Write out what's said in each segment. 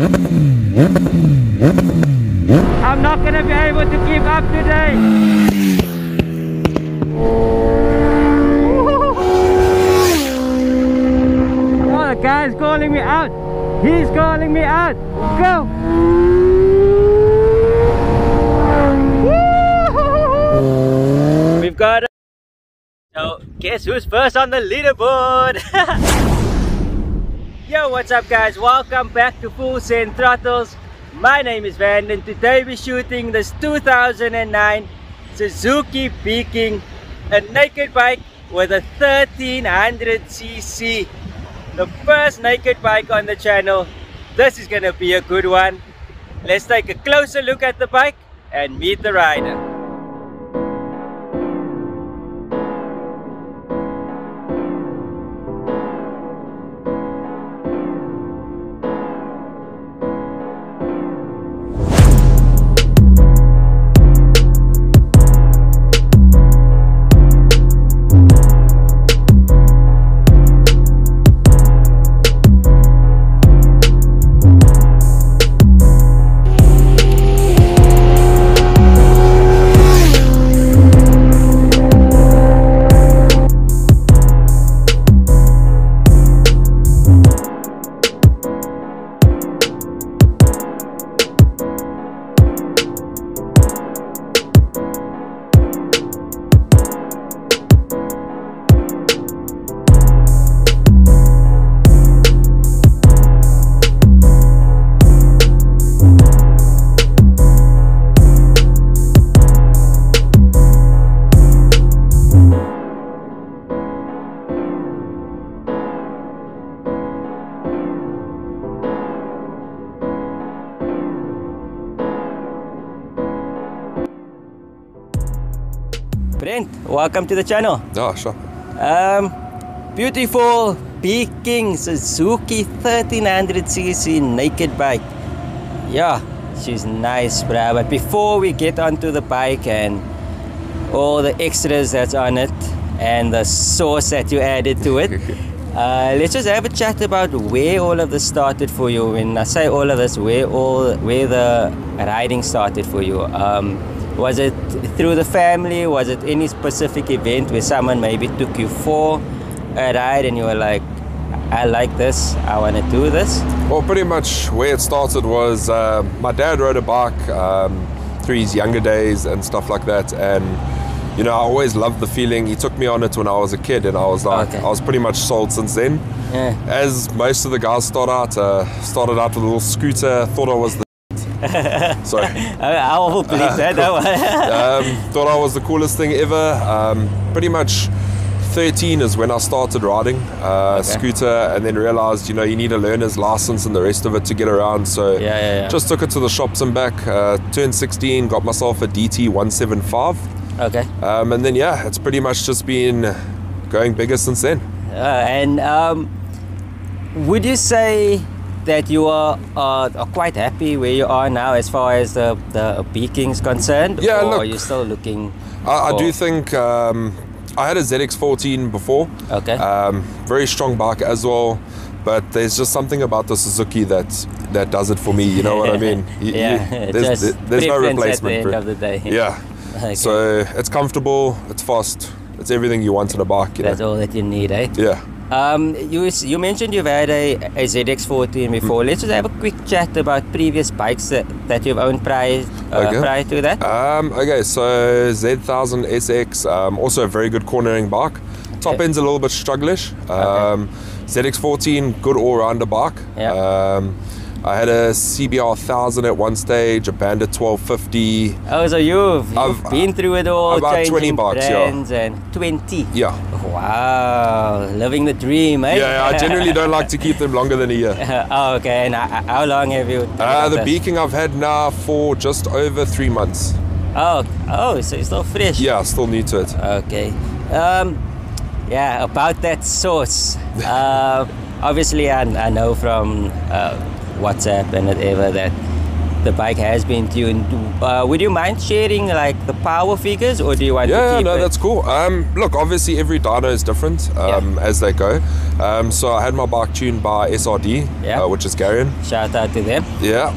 I'm not gonna be able to keep up today. Oh, the guy's calling me out. He's calling me out. Go. We've got a... So, guess who's first on the leaderboard? Yo, what's up guys? Welcome back to Full Send Throttles. My name is Van and today we're shooting this 2009 Suzuki Peking, a naked bike with a 1300cc. The first naked bike on the channel. This is gonna be a good one. Let's take a closer look at the bike and meet the rider. Brent, welcome to the channel. Oh, sure. Beautiful Peking Suzuki 1300cc naked bike. Yeah, she's nice, bruh. But before we get onto the bike and all the extras that's on it and the sauce that you added to it, let's just have a chat about where all of this started for you. When I say all of this, where the riding started for you. Was it through the family? Was it any specific event where someone maybe took you for a ride and you were like, I like this, I want to do this? Well, pretty much where it started was my dad rode a bike through his younger days and stuff like that, and you know, I always loved the feeling. He took me on it when I was a kid, and I was like, I was pretty much sold since then. Yeah. As most of the guys started out with a little scooter, thought I was the sorry. I will believe that. Thought I was the coolest thing ever. Pretty much 13 is when I started riding scooter, and then realized, you know, you need a learner's license and the rest of it to get around. So just took it to the shops and back. Turned 16, got myself a DT 175. Okay. And then yeah, it's pretty much just been going bigger since then. Would you say that you are quite happy where you are now as far as the Peking's concerned? Yeah, or look, are you still looking? I do think I had a ZX14 before. Okay. Very strong bike as well, but there's just something about the Suzuki that does it for me. You know what I mean? There's no replacement at the end of the day. Yeah. Okay. So it's comfortable, it's fast, it's everything you want in a bike. That's all that you need, eh? Yeah. You mentioned you've had a ZX14 before. Let's just have a quick chat about previous bikes that you've owned prior to that. Okay, so Z1000 SX, also a very good cornering bike. Top end's a little bit strugglish. ZX14, good all-rounder bike. Yep. I had a CBR 1000 at one stage, a Bandit 1250. Oh, so you've been through it all, about 20 bikes, brands, and 20. Yeah. Wow, living the dream, eh? Yeah, I generally don't like to keep them longer than a year. Oh, okay. And how long have you? The Peking I've had now for just over 3 months. Oh, so it's still fresh. Yeah, still new to it. Okay. Yeah, about that sauce. Obviously, I know from WhatsApp and whatever that the bike has been tuned. Would you mind sharing like the power figures, or do you want to Yeah, keep no, it? that's cool. Look, obviously every dyno is different as they go. So I had my bike tuned by SRD, which is Garion. Shout out to them. Yeah.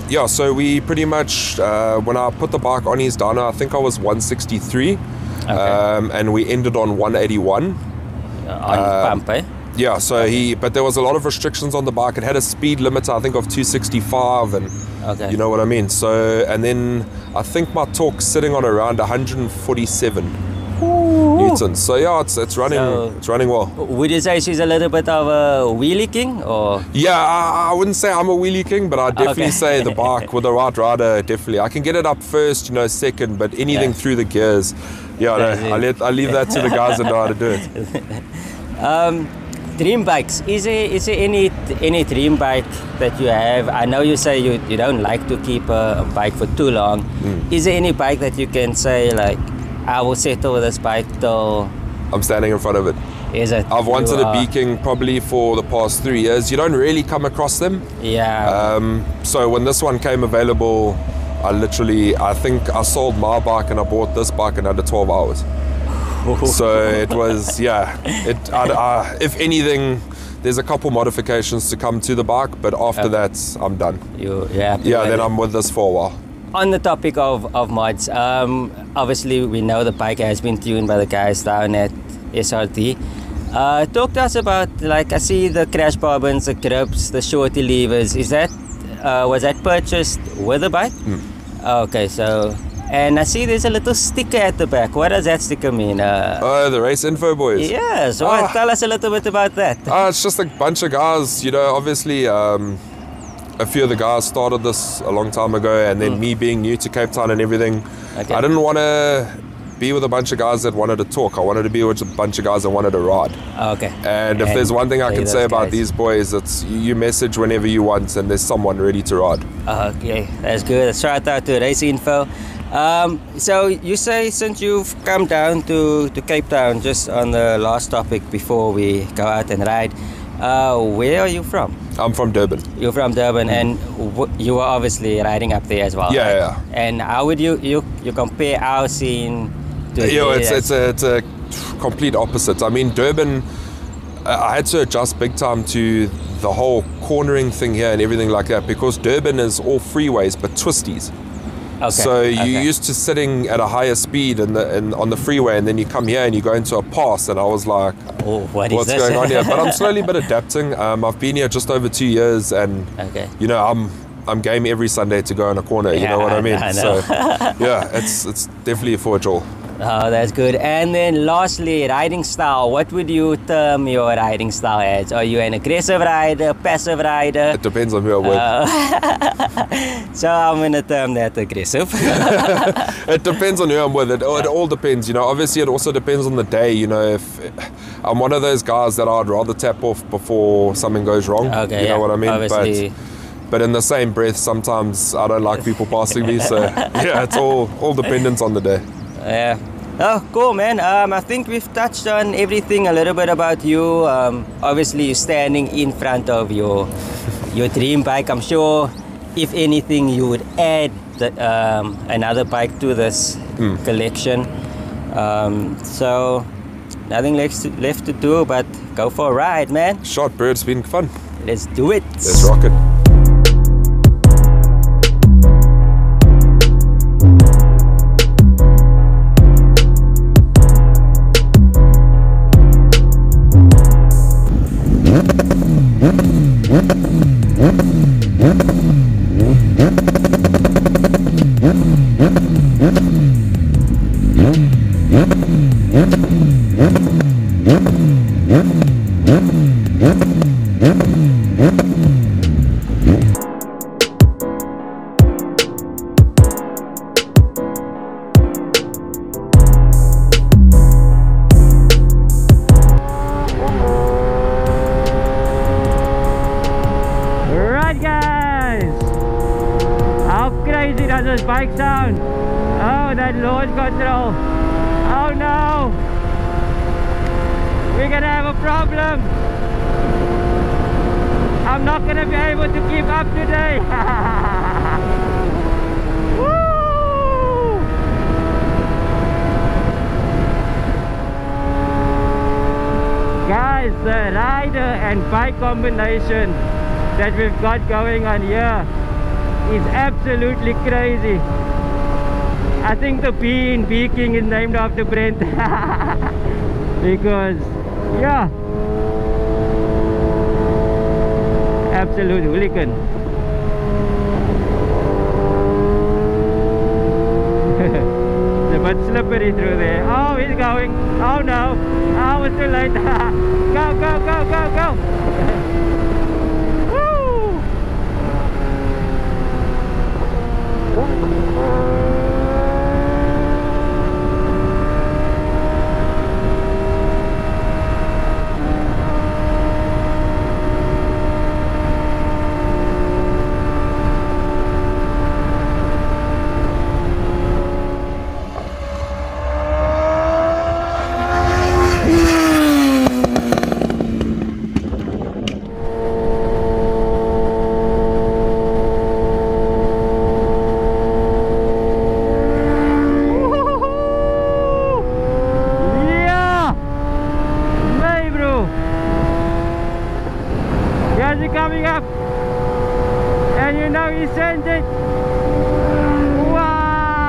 Yeah, so we pretty much, when I put the bike on his dyno, I think I was 163. And we ended on 181. On pump, eh? Yeah, so but there was a lot of restrictions on the bike. It had a speed limiter, I think, of 265, and you know what I mean. So, and then I think my torque's sitting on around 147 newtons. So yeah, it's running. It's running well. Would you say she's a little bit of a wheelie king, or? Yeah, I wouldn't say I'm a wheelie king, but I'd definitely say the bike with the right rider, definitely. I can get it up first, second, but anything through the gears, I leave that to the guys that know how to do it. Dream bikes. Is there any dream bike that you have? I know you say you don't like to keep a bike for too long. Is there any bike that you can say like, I will settle with this bike till I'm standing in front of it? Is it? I've wanted a B-King probably for the past 3 years. You don't really come across them. Yeah. So when this one came available, I think I sold my bike and I bought this bike in under 12 hours. So it was, if anything, there's a couple modifications to come to the bike, but after that, I'm done. Then I'm with this for a while. On the topic of mods, obviously we know the bike has been tuned by the guys down at SRT. Talk to us about, like, I see the crash bobbins, the grips, the shorty levers. Was that purchased with the bike? Okay, so... And I see there's a little sticker at the back. What does that sticker mean? The Race Info Boys. Yeah, so tell us a little bit about that. It's just a bunch of guys, obviously a few of the guys started this a long time ago, and then me being new to Cape Town and everything, I didn't want to be with a bunch of guys that wanted to talk. I wanted to be with a bunch of guys that wanted to ride. Okay. And if there's one thing I can say about these boys, it's you message whenever you want and there's someone ready to ride. Okay, that's good. Shout out to Race Info. So you say since you've come down to Cape Town, just on the last topic before we go out and ride, where are you from? I'm from Durban. You're from Durban, and you were obviously riding up there as well. Yeah. And how would you compare our scene to it's a complete opposite. I mean, Durban, I had to adjust big time to the whole cornering thing here and everything like that, because Durban is all freeways but twisties. Okay. So you're used to sitting at a higher speed on the freeway, and then you come here and you go into a pass, and I was like, what's going on here? But I'm slowly but adapting. I've been here just over 2 years, and I'm game every Sunday to go in a corner. You know what I mean? So it's definitely for a draw. Oh, that's good. And then lastly, riding style. What would you term your riding style as? Are you an aggressive rider, passive rider? It depends on who I'm with. So I'm going to term that aggressive. It depends on who I'm with. It all depends. Obviously it also depends on the day. If I'm one of those guys that I'd rather tap off before something goes wrong. Okay, you know what I mean? Obviously. But in the same breath, sometimes I don't like people passing me. So it's all dependent on the day. Yeah. Oh, cool, man. I think we've touched on everything, a little bit about you. Obviously, you're standing in front of your dream bike. I'm sure, if anything, you would add another bike to this collection. So, nothing left to do but go for a ride, man. Shot, bro. It's been fun. Let's do it. Let's rock it. Does this bike sound? Oh, that launch control. Oh no, we're gonna have a problem. I'm not gonna be able to keep up today. the rider and bike combination that we've got going on here is absolutely crazy. I think the B in Beking is named after Brent. Because, yeah, absolute hooligan. It's a bit slippery through there. Oh, he's going. Oh no. Oh, it's too late. Go, go, go, go, go. Coming up, and you know he sent it. Wow!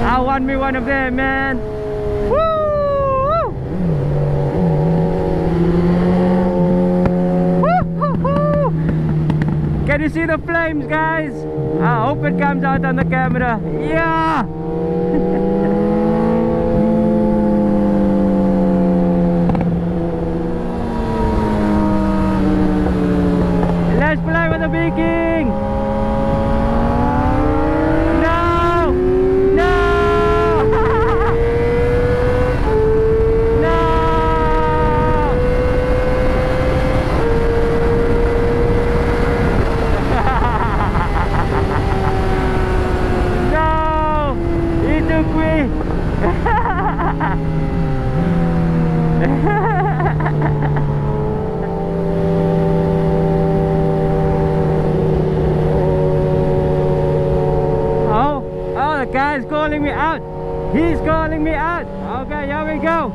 I want me one of them, man. Woo! Woo-hoo-hoo! Can you see the flames, guys? I hope it comes out on the camera. Yeah! Let's play with the Beking! No! No! No! No! He took me! The guy's calling me out. He's calling me out. Okay, here we go.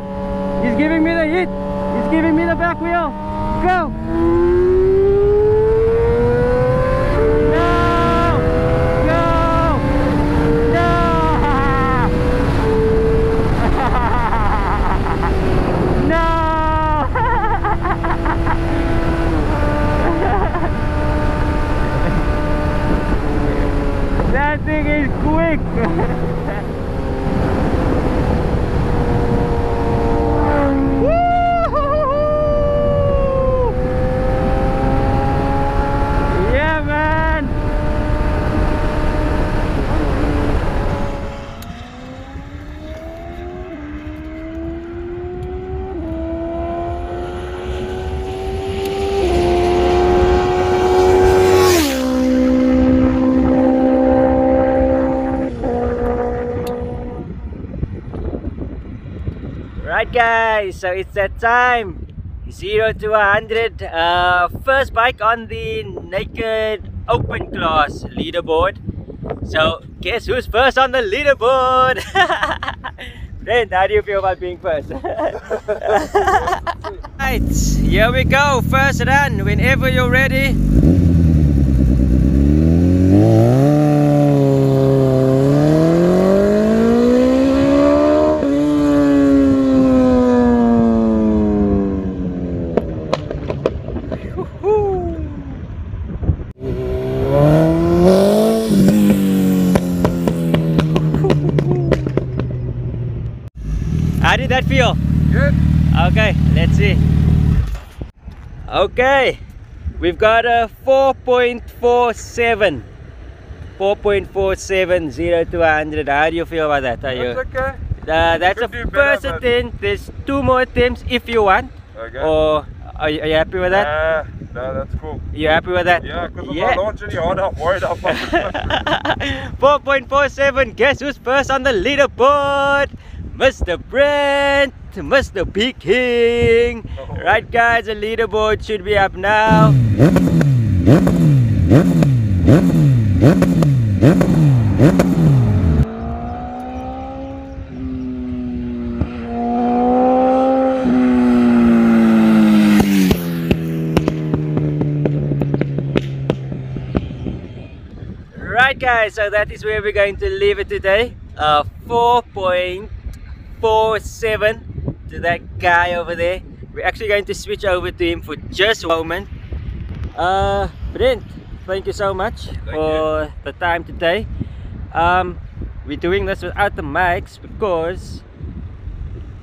He's giving me the hit. He's giving me the back wheel. Go. No. Go. No. No. That thing is quick. Yeah, man. Right guys, so it's that time, 0 to 100, first bike on the naked open class leaderboard. So guess who's first on the leaderboard? Brent, how do you feel about being first? Right, here we go, first run, whenever you're ready. How did that feel? Good. Okay, let's see. Okay, we've got a 4.47. 4.47, 0 to 100. How do you feel about that? Are you, That's okay. that's a Could do first better, attempt. There's 2 more attempts if you want. Okay. Or are you happy with that? No, that's cool. You happy with that? Yeah, because if I launch any harder, I'm worried I'll fuck it. 4.47. Guess who's first on the leaderboard? Mr. Brent, Mr. Beking. Right guys, the leaderboard should be up now. guys, so that is where we're going to leave it today. 4.47 to that guy over there. We're actually going to switch over to him for just a moment. Brent, thank you so much for the time today. We're doing this without the mics because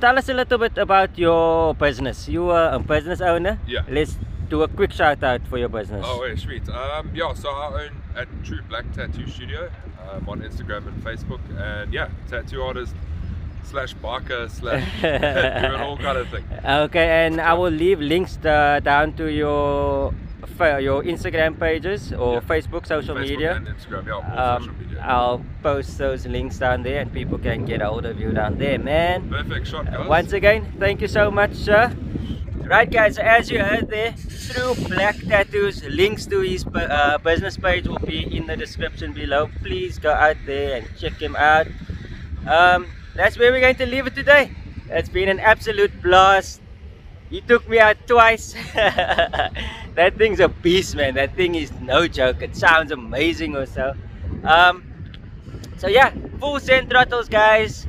tell us a little bit about your business. You are a business owner. Yeah. Let's do a quick shout out for your business. Oh, yeah, sweet. Yeah, so I own at True Black Tattoo Studio on Instagram and Facebook, and yeah, tattoo artist / biker / doing all kind of thing. Okay, and I will leave links down to your Instagram pages or Facebook social Facebook media. and Instagram, yeah, all social media. I'll post those links down there and people can get a hold of you down there, man. Perfect shot, guys. Once again, thank you so much, sir. Right guys, so as you heard there, True Black Tattoos, links to his business page will be in the description below. Please go out there and check him out. That's where we're going to leave it today. It's been an absolute blast. He took me out twice. That thing's a beast, man. That thing is no joke. It sounds amazing also. So yeah, full send throttles, guys.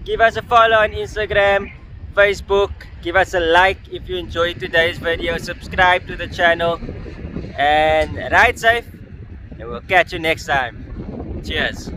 Give us a follow on Instagram, Facebook. Give us a like if you enjoyed today's video. Subscribe to the channel and ride safe, and we'll catch you next time. Cheers.